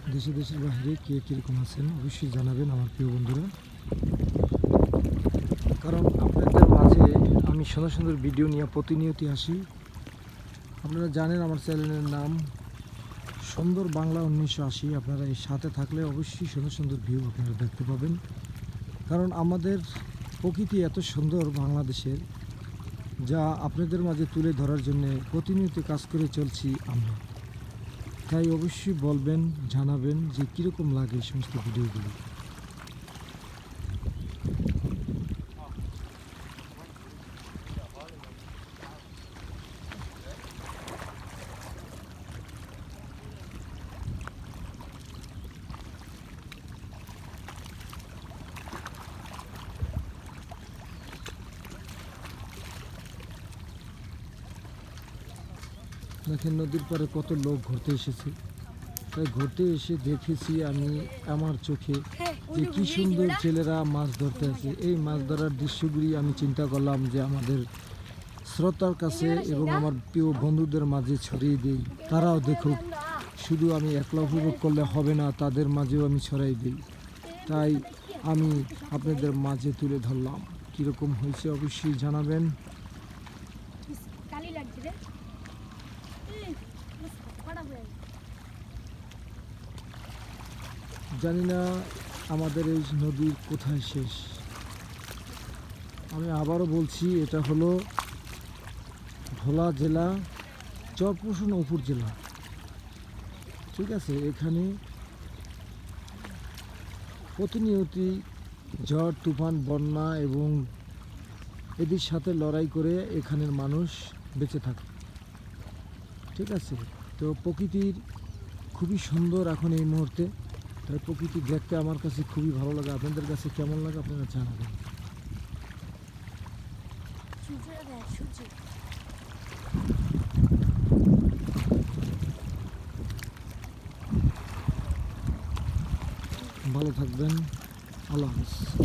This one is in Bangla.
দেশে দেশের বাইরে কে কীরকম আছেন অবশ্যই জানাবেন আমার প্রিয় বন্ধুরা। কারণ আপনাদের মাঝে আমি সুন্দর সুন্দর ভিডিও নিয়ে প্রতিনিয়তই আসি। আপনারা জানেন আমার চ্যানেলের নাম সুন্দর বাংলা 1980। আপনারা এর সাথে থাকলে অবশ্যই সুন্দর সুন্দর ভিউ আপনারা দেখতে পাবেন। কারণ আমাদের প্রকৃতি এত সুন্দর বাংলাদেশের, যা আপনাদের মাঝে তুলে ধরার জন্য প্রতিনিয়ত কাজ করে চলছি আমরা। তাই অবশ্যই বলবেন, জানাবেন যে কীরকম লাগে এই সমস্ত ভিডিওগুলো। দেখেন নদীর পাড়ে কত লোক ঘুরতে এসেছে। তাই ঘুরতে এসে দেখেছি আমি আমার চোখে যে কী সুন্দর ছেলেরা মাছ ধরতে আছে। এই মাছ ধরার দৃশ্যগুলি আমি চিন্তা করলাম যে আমাদের শ্রোতার কাছে এবং আমার প্রিয় বন্ধুদের মাঝে ছড়িয়ে দিই, তারাও দেখুক। শুধু আমি একলা উপভোগ করলে হবে না, তাদের মাঝেও আমি ছড়াই দিই। তাই আমি আপনাদের মাঝে তুলে ধরলাম। কীরকম হয়েছে অবশ্যই জানাবেন। জানি না আমাদের এই নদীর কোথায় শেষ। আমি আবারও বলছি, এটা হলো ভোলা জেলা, চরপোষণ উপজেলা। ঠিক আছে, এখানে প্রতিনিয়তই ঝড় তুফান বন্যা এবং এদের সাথে লড়াই করে এখানের মানুষ বেঁচে থাকে। ঠিক আছে, তো প্রকৃতির খুবই সুন্দর এখন এই মুহূর্তে। তাই প্রকৃতি দেখতে আমার কাছে খুবই ভালো লাগে। আপনাদের কাছে কেমন লাগে আপনারা জানাবেন। ভালো থাকবেন। আল্লাহ হাফেজ।